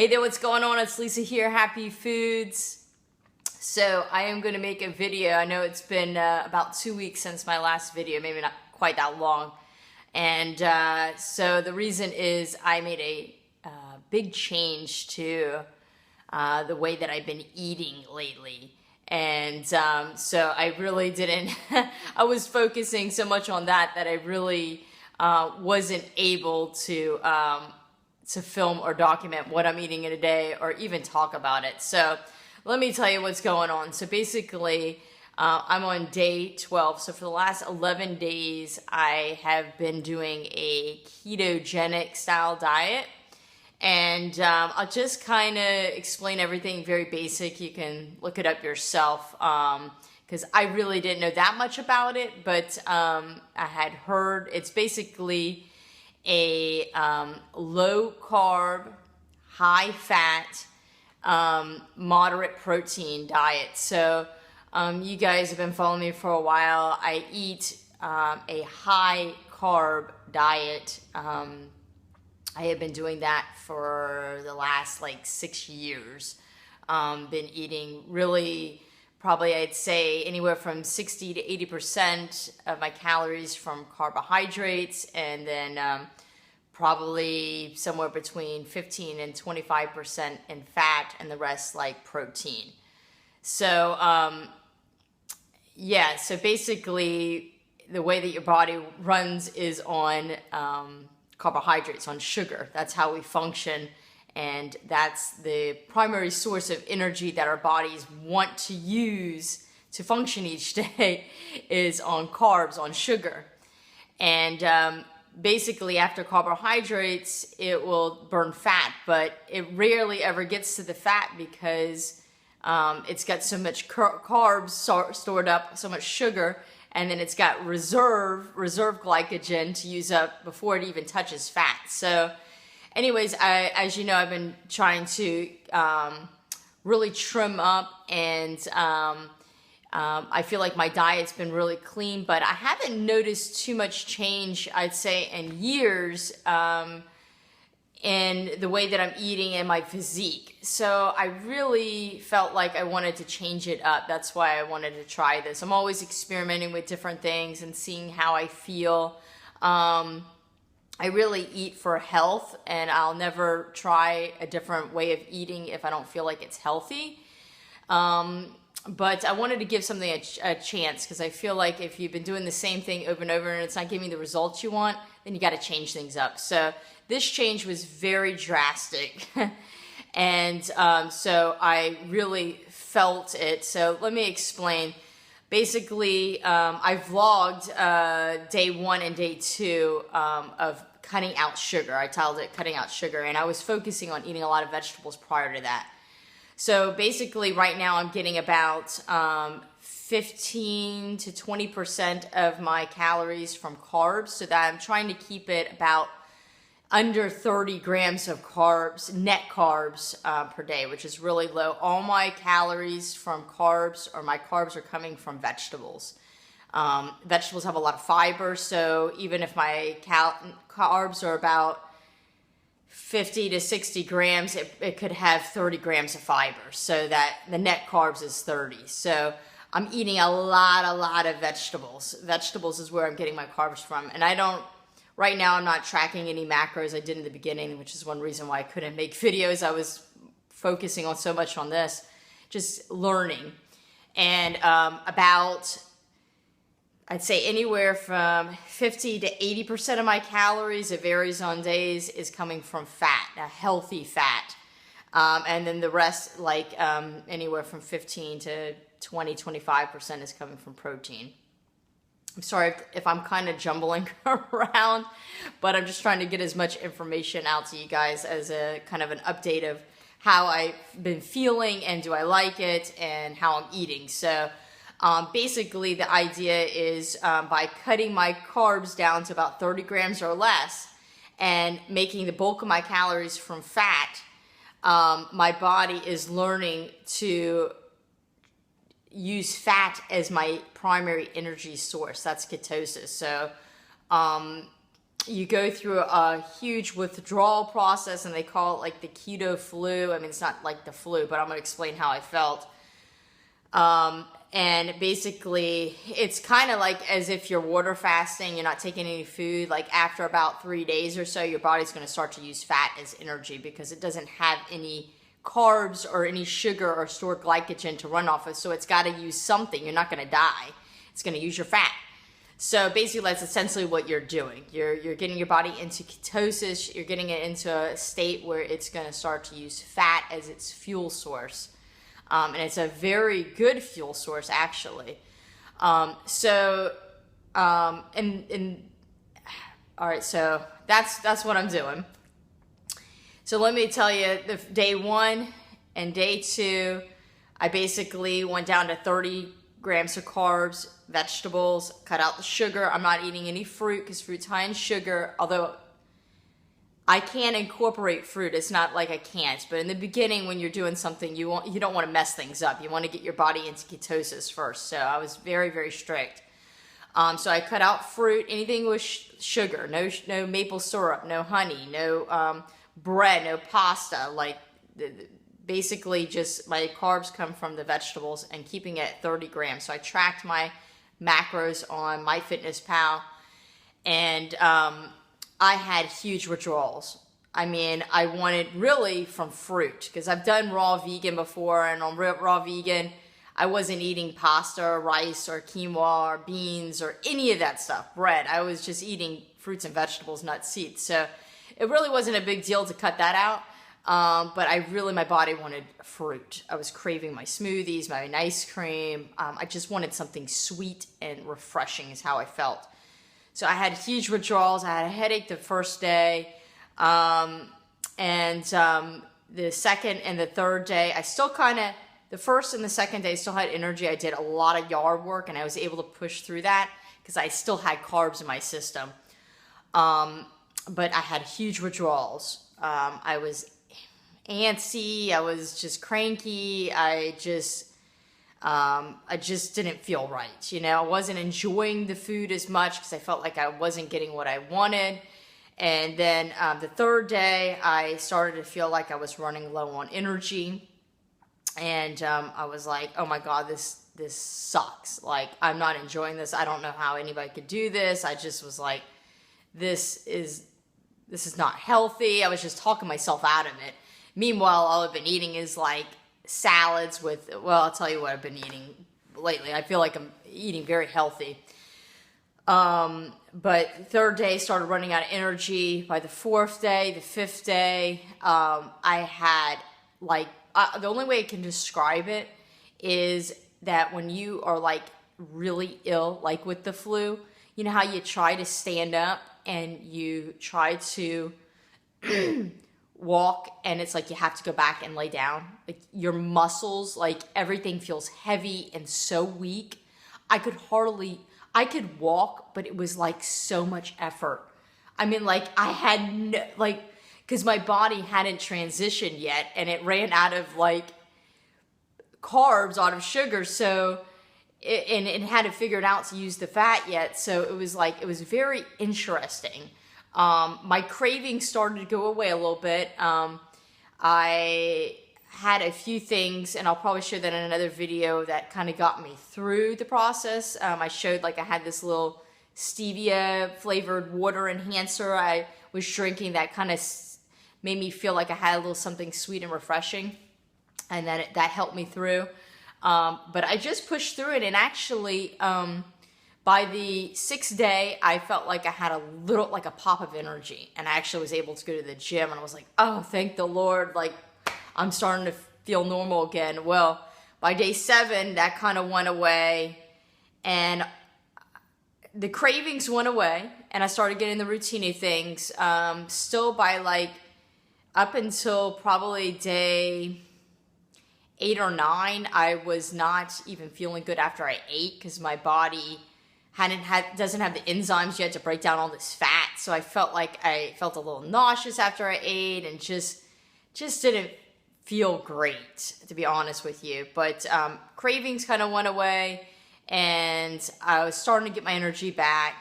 Hey there, what's going on? It's Lisa here, Happy Foods. So I am going to make a video. I know it's been about 2 weeks since my last video, maybe not quite that long. And so the reason is I made a big change to the way that I've been eating lately. And so I really didn't, I was focusing so much on that I really wasn't able to film or document what I'm eating in a day or even talk about it. So let me tell you what's going on. So basically, I'm on day 12. So for the last 11 days, I have been doing a ketogenic style diet. And I'll just kind of explain everything very basic. You can look it up yourself because I really didn't know that much about it. But I had heard it's basically a low carb, high fat, moderate protein diet. So you guys have been following me for a while. I eat a high carb diet. I have been doing that for the last like 6 years. Been eating really, probably I'd say anywhere from 60 to 80% of my calories from carbohydrates, and then probably somewhere between 15 and 25% in fat, and the rest like protein. So yeah, so basically the way that your body runs is on carbohydrates, on sugar. That's how we function, and that's the primary source of energy that our bodies want to use to function each day is on carbs, on sugar. And basically after carbohydrates it will burn fat, but it rarely ever gets to the fat because it's got so much carbs stored up, so much sugar, and then it's got reserve glycogen to use up before it even touches fat. So anyways, as you know, I've been trying to really trim up, and I feel like my diet's been really clean, but I haven't noticed too much change, I'd say, in years in the way that I'm eating and my physique. So I really felt like I wanted to change it up. That's why I wanted to try this. I'm always experimenting with different things and seeing how I feel. I really eat for health, and I'll never try a different way of eating if I don't feel like it's healthy. But I wanted to give something a chance, because I feel like if you've been doing the same thing over and over and it's not giving you the results you want, then you got to change things up. So this change was very drastic. And so I really felt it. So let me explain. Basically, I vlogged day 1 and day 2 of cutting out sugar. I titled it Cutting Out Sugar, and I was focusing on eating a lot of vegetables prior to that. So basically right now I'm getting about 15 to 20% of my calories from carbs, so that I'm trying to keep it about under 30 grams of carbs, net carbs per day, which is really low. All my calories from carbs, or my carbs, are coming from vegetables. Vegetables have a lot of fiber, so even if my carbs are about 50 to 60 grams, it could have 30 grams of fiber, so that the net carbs is 30. So I'm eating a lot of vegetables. Vegetables is where I'm getting my carbs from. And right now I'm not tracking any macros. I did in the beginning, which is one reason why I couldn't make videos. I was focusing on so much on this, just learning. And about, I'd say anywhere from 50 to 80% of my calories, it varies on days, is coming from fat, a healthy fat. And then the rest, like anywhere from 15 to 20, 25% is coming from protein. I'm sorry if I'm kind of jumbling around, but I'm just trying to get as much information out to you guys as a kind of an update of how I've been feeling and do I like it and how I'm eating. So basically the idea is by cutting my carbs down to about 30 grams or less and making the bulk of my calories from fat, my body is learning to use fat as my primary energy source. That's ketosis. So you go through a huge withdrawal process, and they call it like the keto flu. I mean, it's not like the flu, but I'm going to explain how I felt. And basically, it's kind of like as if you're water fasting, you're not taking any food. Like after about 3 days or so, your body's going to start to use fat as energy because it doesn't have any carbs or any sugar or stored glycogen to run off of. So it's got to use something. You're not going to die. It's going to use your fat. So basically, that's essentially what you're doing. You're getting your body into ketosis. You're getting it into a state where it's going to start to use fat as its fuel source. And it's a very good fuel source, actually. All right, so that's what I'm doing. So let me tell you, the day 1 and day 2, I basically went down to 30 grams of carbs, vegetables, cut out the sugar. I'm not eating any fruit because fruit's high in sugar, although I can incorporate fruit. It's not like I can't, but in the beginning when you're doing something, you don't want to mess things up. You want to get your body into ketosis first. So I was very, very strict. So I cut out fruit, anything with sugar, no maple syrup, no honey, no bread, no pasta. Like basically just my carbs come from the vegetables and keeping it at 30 grams. So I tracked my macros on MyFitnessPal, and I had huge withdrawals. I mean, I wanted really from fruit because I've done raw vegan before, and on raw vegan, I wasn't eating pasta or rice or quinoa or beans or any of that stuff, bread. I was just eating fruits and vegetables, nuts, seeds. So it really wasn't a big deal to cut that out. But my body wanted fruit. I was craving my smoothies, my ice cream. I just wanted something sweet and refreshing is how I felt. So I had huge withdrawals. I had a headache the first day. The second and the third day, I still the first and the second day, I still had energy. I did a lot of yard work, and I was able to push through that because I still had carbs in my system. But I had huge withdrawals. I was antsy. I was just cranky. I just didn't feel right. You know, I wasn't enjoying the food as much because I felt like I wasn't getting what I wanted. And then the third day, I started to feel like I was running low on energy. And I was like, oh my God, this sucks. Like, I'm not enjoying this. I don't know how anybody could do this. I just was like, this is not healthy. I was just talking myself out of it. Meanwhile, all I've been eating is like salads with, well, I'll tell you what I've been eating lately. I feel like I'm eating very healthy. But third day started running out of energy. By the fourth day, the fifth day, I had like, the only way I can describe it is that when you are like really ill, like with the flu, you know how you try to stand up and you try to walk and it's like you have to go back and lay down. Like your muscles, like everything feels heavy and so weak. I could walk, but it was like so much effort. I mean, like I had because my body hadn't transitioned yet and it ran out of like carbs, out of sugar. So it hadn't figured out to use the fat yet. So it was very interesting. My cravings started to go away a little bit. I had a few things, and I'll probably show that in another video, that kind of got me through the process. I showed like I had this little stevia flavored water enhancer I was drinking that kind of made me feel like I had a little something sweet and refreshing, and that helped me through. But I just pushed through it, and actually by the 6th day, I felt like I had a pop of energy, and I actually was able to go to the gym, and I was like, oh, thank the Lord, like I'm starting to feel normal again. Well, by day 7, that kind of went away, and the cravings went away, and I started getting the routine of things. Still by like up until probably day 8 or 9, I was not even feeling good after I ate because my body doesn't have the enzymes yet to break down all this fat. So I felt a little nauseous after I ate and just didn't feel great, to be honest with you. But cravings kind of went away, and I was starting to get my energy back.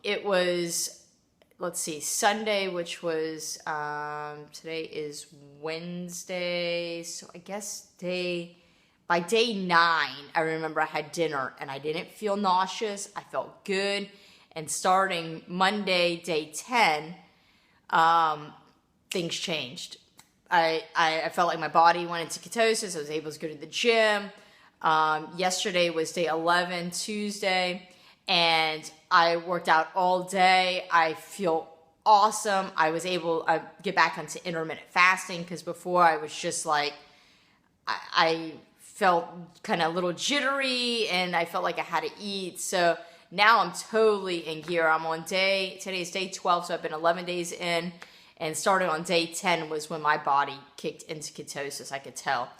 It was let's see, Sunday, which was, today is Wednesday, so I guess by day 9, I remember I had dinner and I didn't feel nauseous. I felt good. And starting Monday, day 10, things changed. I felt like my body went into ketosis. I was able to go to the gym. Yesterday was day 11, Tuesday, and I worked out all day. I feel awesome. I was able to get back onto intermittent fasting, because before I was just like, I felt kind of a little jittery and I felt like I had to eat. So now I'm totally in gear. I'm on today's day 12, so I've been 11 days in, and starting on day 10 was when my body kicked into ketosis, I could tell.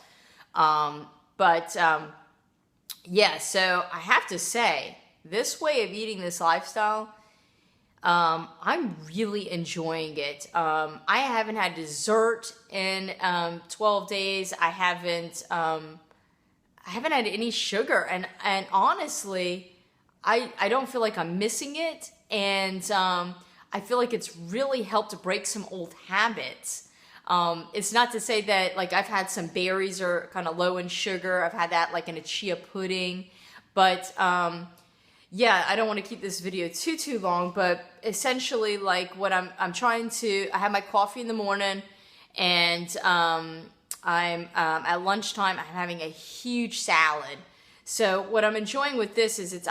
Yeah, so I have to say, this way of eating, this lifestyle, I'm really enjoying it. I haven't had dessert in 12 days. I haven't had any sugar, and honestly, I don't feel like I'm missing it, and I feel like it's really helped to break some old habits. It's not to say that, like, I've had some berries are kind of low in sugar. I've had that like in a chia pudding, but yeah, I don't want to keep this video too long, but essentially, like, what I'm trying to, I have my coffee in the morning, and I'm at lunchtime, I'm having a huge salad. So what I'm enjoying with this is it's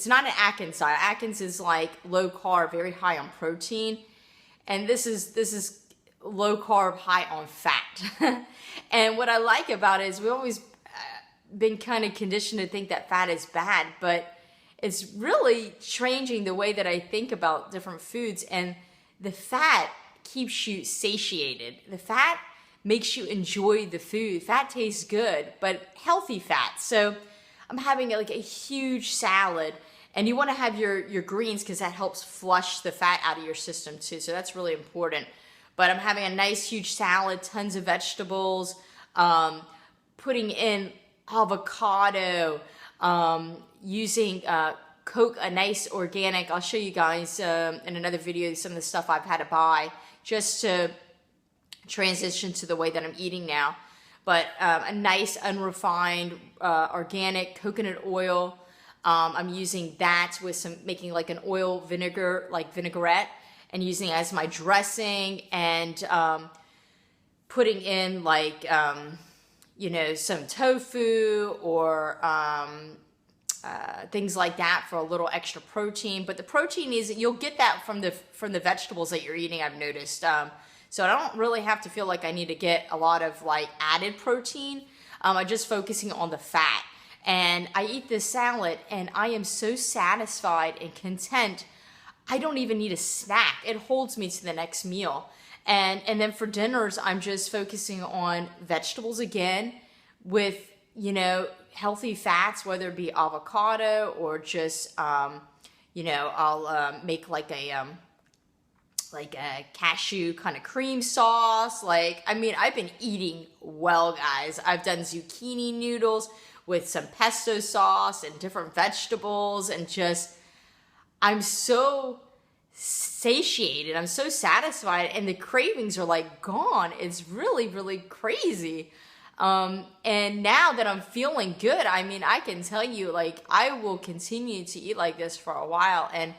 not an Atkins diet. Atkins is like low carb, very high on protein, and this is low carb, high on fat. And what I like about it is we've always been kind of conditioned to think that fat is bad, but it's really changing the way that I think about different foods. And the fat keeps you satiated. The fat makes you enjoy the food. Fat tastes good, but healthy fat. So I'm having like a huge salad, and you want to have your greens because that helps flush the fat out of your system too. So that's really important. But I'm having a nice huge salad, tons of vegetables, putting in avocado, using a nice organic. I'll show you guys in another video some of the stuff I've had to buy just to transition to the way that I'm eating now. But a nice unrefined organic coconut oil. I'm using that with making like an oil vinegar, like vinaigrette, and using it as my dressing, and putting in like, some tofu or things like that for a little extra protein. But the protein you'll get that from the vegetables that you're eating, I've noticed. So I don't really have to feel like I need to get a lot of like added protein. I'm just focusing on the fat. And I eat this salad and I am so satisfied and content. I don't even need a snack. It holds me to the next meal. And then for dinners, I'm just focusing on vegetables again with, healthy fats, whether it be avocado or just, I'll make like a cashew kind of cream sauce. I've been eating well, guys. I've done zucchini noodles with some pesto sauce and different vegetables, and just, I'm so satiated. I'm so satisfied, and the cravings are like gone. It's really, really crazy. And now that I'm feeling good, I can tell you, like, I will continue to eat like this for a while. And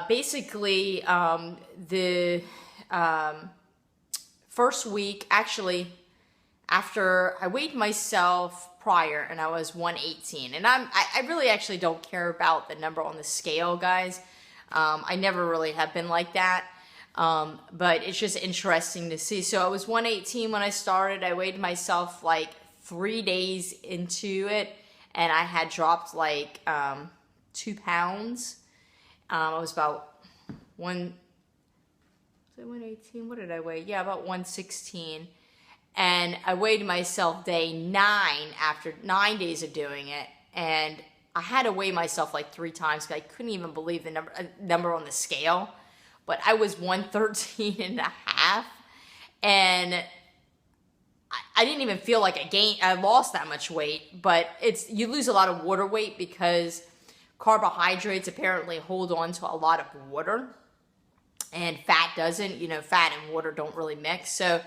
basically, the first week, actually, after I weighed myself prior, and I was 118, and I really actually don't care about the number on the scale, guys. I never really have been like that, but it's just interesting to see. So I was 118 when I started. I weighed myself like 3 days into it, and I had dropped like 2 pounds. I was about 118. What did I weigh? Yeah, about 116. And I weighed myself day 9 after 9 days of doing it. And I had to weigh myself like 3 times because I couldn't even believe the number on the scale. But I was 113 and a half. And I didn't even feel like I lost that much weight. But you lose a lot of water weight because carbohydrates apparently hold on to a lot of water. and fat doesn't. You know, fat and water don't really mix. So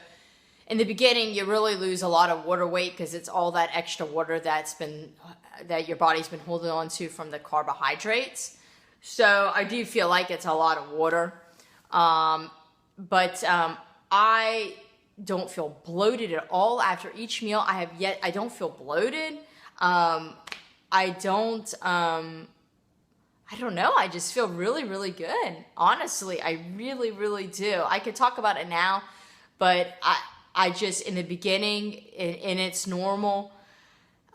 in the beginning, you really lose a lot of water weight because it's all that extra water that your body's been holding on to from the carbohydrates. So I do feel like it's a lot of water. But I don't feel bloated at all after each meal. I don't feel bloated. I don't know. I just feel really, really good. Honestly, I really, really do. I could talk about it now, but I just, in the beginning, and it's normal,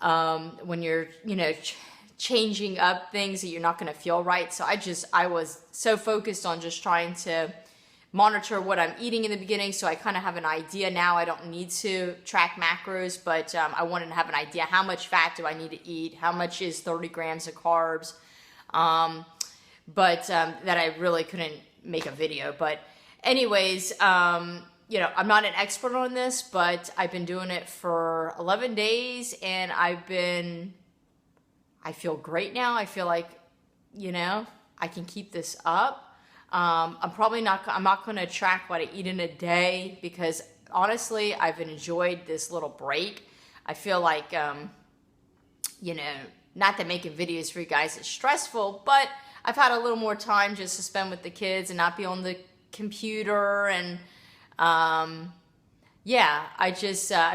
when you're, changing up things that you're not going to feel right. So I was so focused on just trying to monitor what I'm eating in the beginning. So I kind of have an idea now. I don't need to track macros, but I wanted to have an idea. How much fat do I need to eat? How much is 30 grams of carbs? But that I really couldn't make a video. But anyways, I'm not an expert on this, but I've been doing it for 11 days and I feel great now. I feel like, I can keep this up. I'm not going to track what I eat in a day because honestly, I've enjoyed this little break. I feel like, not that making videos for you guys is stressful, but I've had a little more time just to spend with the kids and not be on the computer. And I've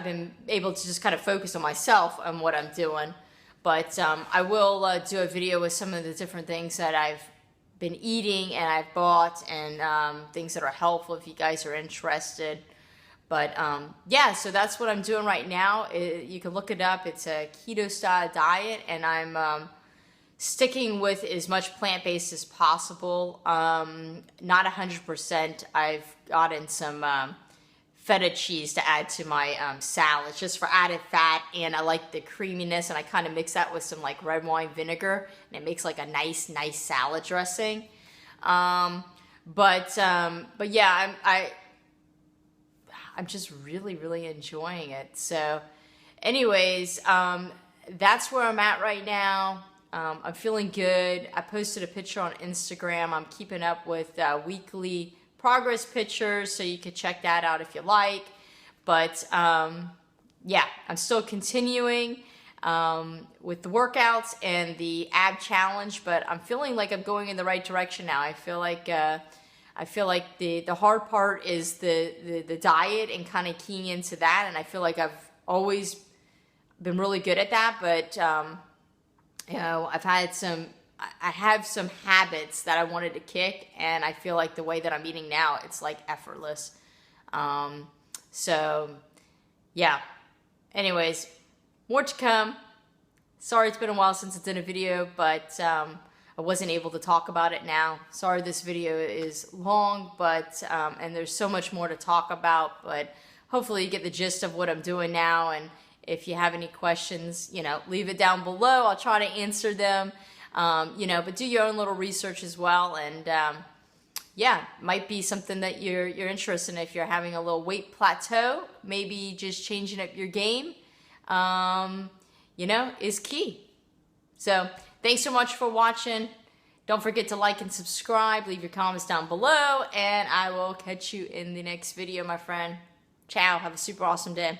been able to just kind of focus on myself and what I'm doing. But I will do a video with some of the different things that I've been eating and I've bought and things that are helpful if you guys are interested. But so that's what I'm doing right now. You can look it up. It's a keto style diet, and I'm sticking with as much plant-based as possible. Not 100%. I've gotten some feta cheese to add to my salads just for added fat, and I like the creaminess, and I kind of mix that with some like red wine vinegar, and it makes like a nice salad dressing. I'm just really, really enjoying it. So anyways, that's where I'm at right now. I'm feeling good. I posted a picture on Instagram. I'm keeping up with weekly progress pictures, so you could check that out if you like. But I'm still continuing with the workouts and the ab challenge, but I'm feeling like I'm going in the right direction now. I feel like the hard part is the diet and kind of keying into that, and I feel like I've always been really good at that, but I have some habits that I wanted to kick, and I feel like the way that I'm eating now, it's like effortless. Anyways, more to come. Sorry it's been a while since I did a video, but I wasn't able to talk about it now. Sorry this video is long, but and there's so much more to talk about, but hopefully you get the gist of what I'm doing now. And if you have any questions, leave it down below. I'll try to answer them. But do your own little research as well. And might be something that you're interested in if you're having a little weight plateau. Maybe just changing up your game, is key. So thanks so much for watching. Don't forget to like and subscribe. Leave your comments down below, and I will catch you in the next video, my friend. Ciao. Have a super awesome day.